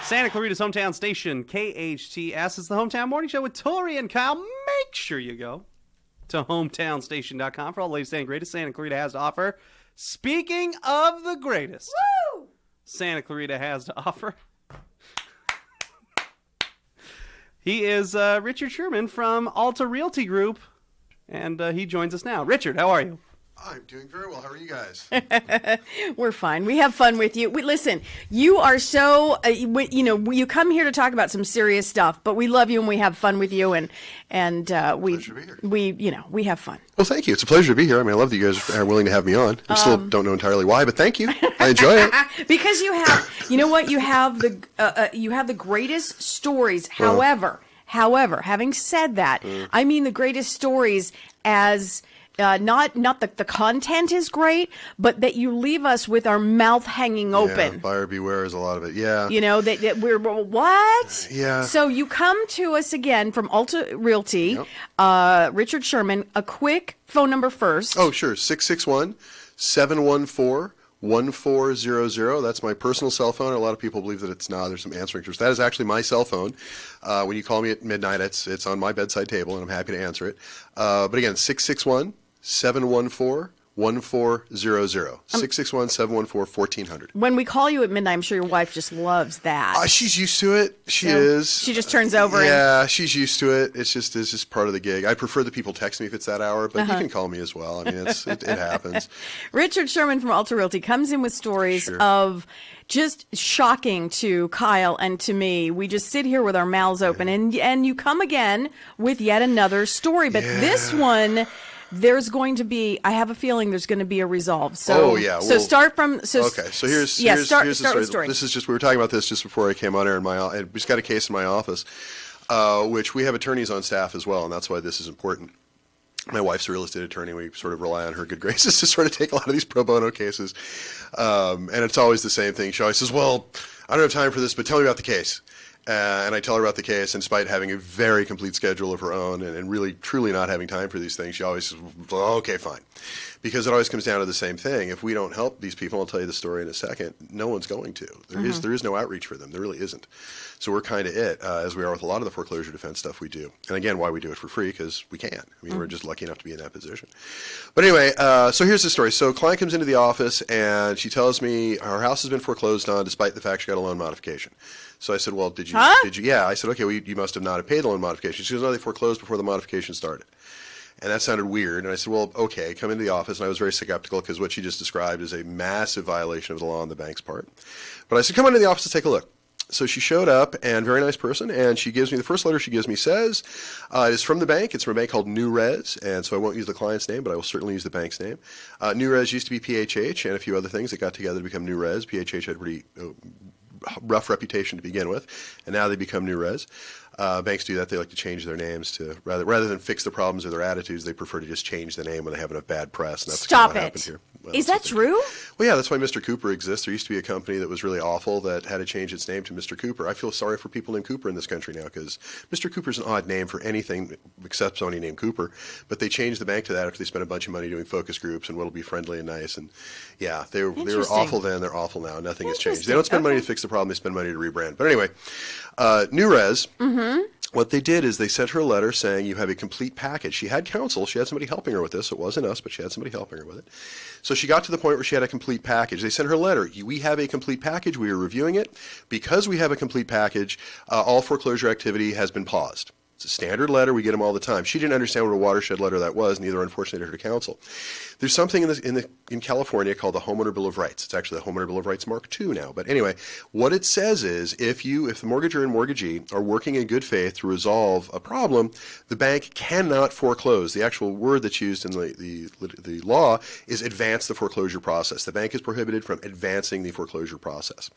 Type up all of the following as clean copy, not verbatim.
Santa Clarita's hometown station, KHTS, is the Hometown Morning Show with Tori and Kyle. Make sure you go to hometownstation.com for all the latest and greatest Santa Clarita has to offer. Speaking of the greatest, Woo! Santa Clarita has to offer, he is Richard Szerman from Alta Realty Group, and he joins us now. Richard, how are you? I'm doing very well. How are you guys? We're fine. We have fun with you. Listen, you are so, you come here to talk about some serious stuff, but we love you and we have fun with you, and we have fun. Well, thank you. It's a pleasure to be here. I mean, I love that you guys are willing to have me on. I still don't know entirely why, but thank you. I enjoy it. Because you have, you know what? You have the greatest stories. However, having said that, I mean the greatest stories as not that the content is great, but that you leave us with our mouth hanging open. Yeah, buyer beware is a lot of it. Yeah. You know, that we're, what? Yeah. So you come to us again from Alta Realty, Richard Szerman. A quick phone number first. Oh, sure. 661-714-1400. That's my personal cell phone. A lot of people believe that it's not. There's some answering machines. That is actually my cell phone. When you call me at midnight, it's on my bedside table, and I'm happy to answer it. But again, 661-714-1400. 661-714-1400. When we call you at midnight, I'm sure your wife just loves that. She's used to it. She just turns over. Yeah, she's used to it. It's just part of the gig. I prefer that people text me if it's that hour, but you can call me as well. I mean, it happens. Richard Szerman from Alta Realty comes in with stories of just shocking to Kyle and to me. We just sit here with our mouths open, and you come again with yet another story. But this one, there's going to be, I have a feeling there's going to be a resolve. So, so start from, okay, so here's the story. This is just, we were talking about this just before I came on air we just got a case in my office, which we have attorneys on staff as well, and that's why this is important. My wife's a real estate attorney. We sort of rely on her good graces to sort of take a lot of these pro bono cases. And it's always the same thing. She always says, well, I don't have time for this, but tell me about the case. And I tell her about the case, and despite having a very complete schedule of her own and really, truly not having time for these things, she always says, well, okay, fine. Because it always comes down to the same thing. If we don't help these people, I'll tell you the story in a second, no one's going to. There is no outreach for them. There really isn't. So we're kind of as we are with a lot of the foreclosure defense stuff we do. And again, why we do it for free, because we can. I mean, we're just lucky enough to be in that position. But anyway, so here's the story. So client comes into the office, and she tells me her house has been foreclosed on despite the fact she got a loan modification. So I said, well, did you? Yeah. I said, okay, well, you must have not paid the loan modification. She goes, no, they foreclosed before the modification started. And that sounded weird. And I said, well, okay, come into the office. And I was very skeptical because what she just described is a massive violation of the law on the bank's part. But I said, come into the office to take a look. So she showed up, and very nice person, and she gives me, the first letter she gives me says, it is from the bank. It's from a bank called New Res, and so I won't use the client's name, but I will certainly use the bank's name. New Res used to be PHH and a few other things that got together to become New Res. PHH had a pretty rough reputation to begin with, and now they become New Res. Banks do that. They like to change their names to rather than fix the problems or their attitudes. They prefer to just change the name when they have enough bad press. And that's Stop what it. happened here. Well, is that true? Well, yeah, that's why Mr. Cooper exists. There used to be a company that was really awful that had to change its name to Mr. Cooper. I feel sorry for people named Cooper in this country now because Mr. Cooper's an odd name for anything except somebody named Cooper. But they changed the bank to that after they spent a bunch of money doing focus groups and what'll be friendly and nice. And yeah, they were awful then. They're awful now. Nothing has changed. They don't spend money to fix the problem. They spend money to rebrand. But anyway, New Res. What they did is they sent her a letter saying you have a complete package. She had counsel. She had somebody helping her with this. It wasn't us, but she had somebody helping her with it. So she got to the point where she had a complete package. They sent her a letter. We have a complete package. We are reviewing it. Because we have a complete package, all foreclosure activity has been paused. It's a standard letter. We get them all the time. She didn't understand what a watershed letter that was, neither, unfortunately, did her counsel. There's something in California called the Homeowner Bill of Rights. It's actually the Homeowner Bill of Rights Mark II now. But anyway, what it says is if the mortgager and mortgagee are working in good faith to resolve a problem, the bank cannot foreclose. The actual word that's used in the law is advance the foreclosure process. The bank is prohibited from advancing the foreclosure process.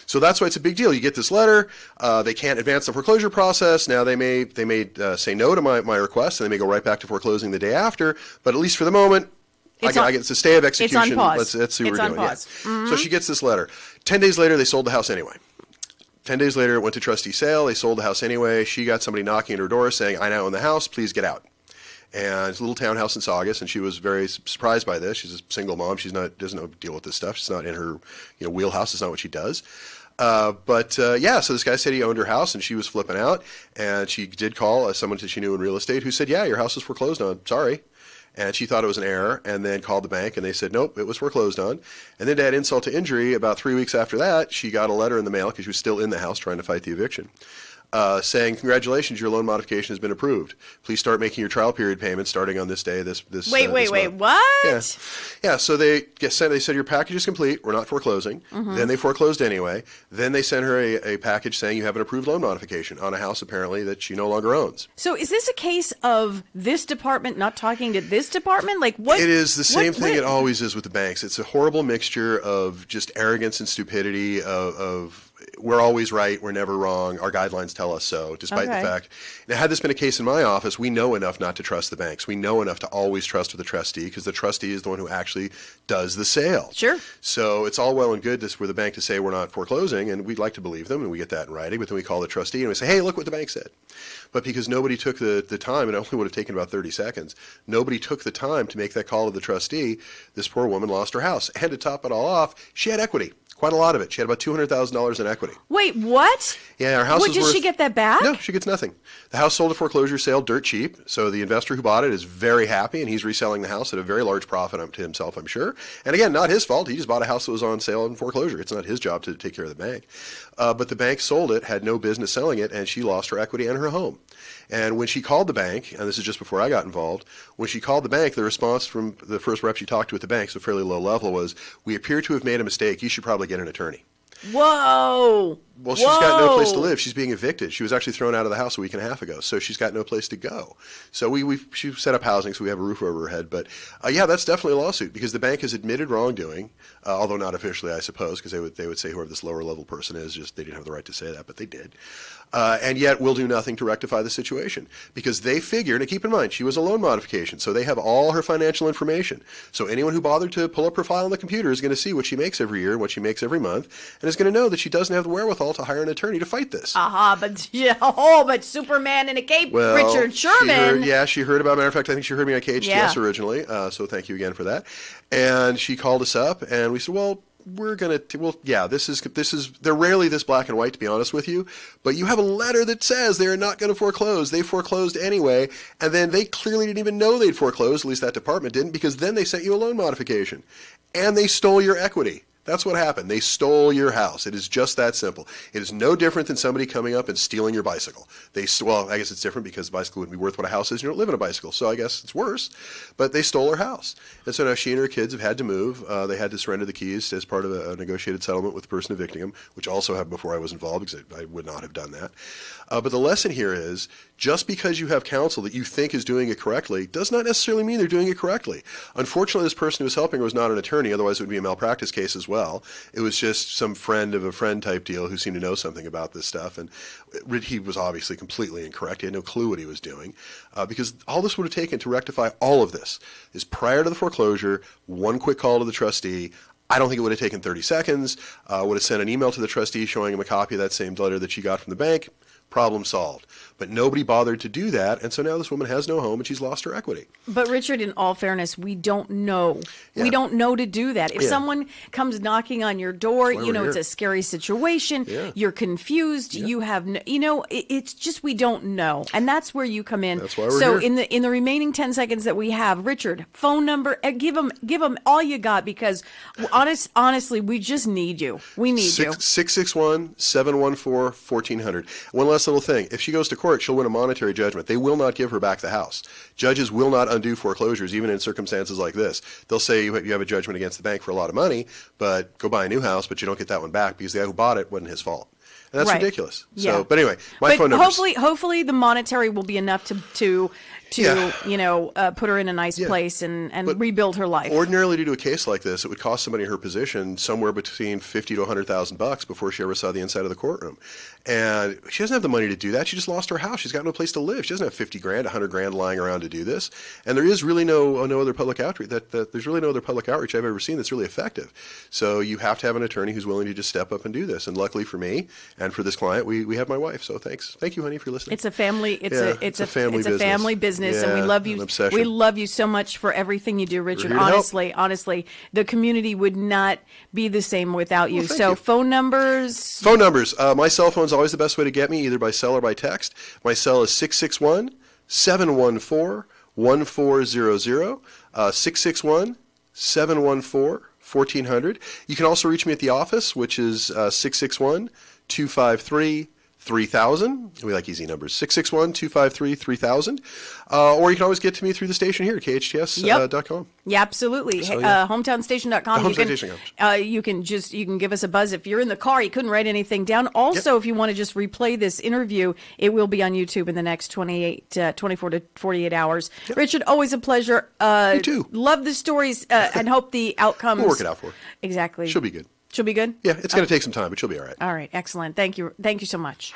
So that's why it's a big deal. You get this letter. They can't advance the foreclosure process. Now they may say no to my request, and they may go right back to foreclosing the day after. But at least for the moment, it's a stay of execution. It's on pause. Let's see what we're doing. Pause. Yeah. Mm-hmm. So she gets this letter. 10 days later, they sold the house anyway. 10 days later, it went to trustee sale. They sold the house anyway. She got somebody knocking at her door saying, I now own the house. Please get out. And it's a little townhouse in Saugus, and she was very surprised by this. She's a single mom. Doesn't know deal with this stuff. She's not in her wheelhouse. It's not what she does. So this guy said he owned her house, and she was flipping out, and she did call someone that she knew in real estate who said, yeah, your house is foreclosed on. Sorry. And she thought it was an error, and then called the bank, and they said, nope, it was foreclosed on. And then to add insult to injury, about 3 weeks after that, she got a letter in the mail, because she was still in the house trying to fight the eviction, saying, congratulations, your loan modification has been approved. Please start making your trial period payments starting on this day, this Wait, month. what? Yeah, so they said your package is complete, we're not foreclosing. Mm-hmm. Then they foreclosed anyway. Then they sent her a package saying you have an approved loan modification on a house apparently that she no longer owns. So is this a case of this department not talking to this department? Like what? It is the same thing it always is with the banks. It's a horrible mixture of just arrogance and stupidity of we're always right, we're never wrong, our guidelines tell us so, despite the fact. Now, had this been a case in my office, we know enough not to trust the banks. We know enough to always trust the trustee, because the trustee is the one who actually does the sale. Sure. So it's all well and good for the bank to say we're not foreclosing, and we'd like to believe them, and we get that in writing, but then we call the trustee and we say, hey, look what the bank said. But because nobody took the time, it only would have taken about 30 seconds, nobody took the time to make that call to the trustee, this poor woman lost her house. And to top it all off, she had equity. Quite a lot of it. She had about $200,000 in equity. Wait, what? Yeah, our house is worth... Did she get that back? No, she gets nothing. The house sold at foreclosure sale dirt cheap, so the investor who bought it is very happy, and he's reselling the house at a very large profit to himself, I'm sure. And again, not his fault. He just bought a house that was on sale in foreclosure. It's not his job to take care of the bank. But the bank sold it, had no business selling it, and she lost her equity and her home. And when she called the bank, and this is just before I got involved, when she called the bank, the response from the first rep she talked to at the bank, so fairly low level, was, we appear to have made a mistake. You should probably get an attorney. Whoa. Well, she's got no place to live. She's being evicted. She was actually thrown out of the house a week and a half ago, so she's got no place to go. So she set up housing, so we have a roof over her head. But yeah, that's definitely a lawsuit, because the bank has admitted wrongdoing, although not officially, I suppose, because they would say whoever this lower level person is, just they didn't have the right to say that, but they did. And yet will do nothing to rectify the situation, because they figured, and keep in mind, she was a loan modification, so they have all her financial information. So anyone who bothered to pull up her file on the computer is going to see what she makes every year and what she makes every month, and is going to know that she doesn't have the wherewithal to hire an attorney to fight this. But Superman in a cape, well, Richard Szerman. She heard about it. Matter of fact, I think she heard me on KHTS originally, so thank you again for that. And she called us up, and we said, they're rarely this black and white, to be honest with you, but you have a letter that says they're not going to foreclose. They foreclosed anyway, and then they clearly didn't even know they'd foreclosed, at least that department didn't, because then they sent you a loan modification, and they stole your equity. That's what happened. They stole your house. It is just that simple. It is no different than somebody coming up and stealing your bicycle. I guess it's different because the bicycle wouldn't be worth what a house is. You don't live in a bicycle, so I guess it's worse. But they stole her house. And so now she and her kids have had to move. They had to surrender the keys as part of a negotiated settlement with the person evicting them, which also happened before I was involved, because I would not have done that. But the lesson here is, just because you have counsel that you think is doing it correctly does not necessarily mean they're doing it correctly. Unfortunately, this person who was helping her was not an attorney, otherwise it would be a malpractice case as well. It was just some friend of a friend type deal who seemed to know something about this stuff, and he was obviously completely incorrect. He had no clue what he was doing, because all this would have taken to rectify all of this is prior to the foreclosure, one quick call to the trustee. I don't think it would have taken 30 seconds. Would have sent an email to the trustee showing him a copy of that same letter that she got from the bank. Problem solved. But nobody bothered to do that, and so now this woman has no home and she's lost her equity. But Richard, in all fairness, we don't know. Yeah. We don't know to do that. If someone comes knocking on your door, it's a scary situation. Yeah. You're confused. Yeah. You have, it's just we don't know, and that's where you come in. That's why we're here. So in the remaining 10 seconds that we have, Richard, phone number, give them all you got, because honestly, we just need you. We need you. 661-714-1400. One last little thing. If she goes to court, she'll win a monetary judgment. They will not give her back the house. Judges will not undo foreclosures, even in circumstances like this. They'll say you have a judgment against the bank for a lot of money, but go buy a new house, but you don't get that one back because the guy who bought it wasn't his fault. And that's ridiculous. Yeah. So, but anyway, my phone number. Hopefully the monetary will be enough to put her in a nice place and rebuild her life. Ordinarily, to do a case like this, it would cost somebody in her position somewhere between $50,000 to $100,000 before she ever saw the inside of the courtroom. And she doesn't have the money to do that. She just lost her house. She's got no place to live. She doesn't have $50,000, $100,000 lying around to do this. And there is really no other public outreach. There's really no other public outreach I've ever seen that's really effective. So you have to have an attorney who's willing to just step up and do this. And luckily for me and for this client, we have my wife. So thanks. Thank you, honey, for listening. It's a family. It's a family business. business, and we Yeah, love you. an obsession. We love you so much for everything you do, Richard. here to help. Honestly, the community would not be the same without you. Thank So you. phone numbers. Phone numbers. My cell phone is always the best way to get me, either by cell or by text. My cell is 661-714-1400, 661-714-1400. You can also reach me at the office, which is 661-253-3000. We like easy numbers. 661-253-3000. Or you can always get to me through the station here at KHTS.com. Yeah, absolutely. So, yeah. Hometownstation.com. You can give us a buzz. If you're in the car, you couldn't write anything down. Also, if you want to just replay this interview, it will be on YouTube in the next 24 to 48 hours. Yep. Richard, always a pleasure. You too. Love the stories and hope the outcomes. We'll work it out for her. Exactly. She'll be good. She'll be good? Yeah, it's going to take some time, but she'll be all right. All right, excellent. Thank you so much.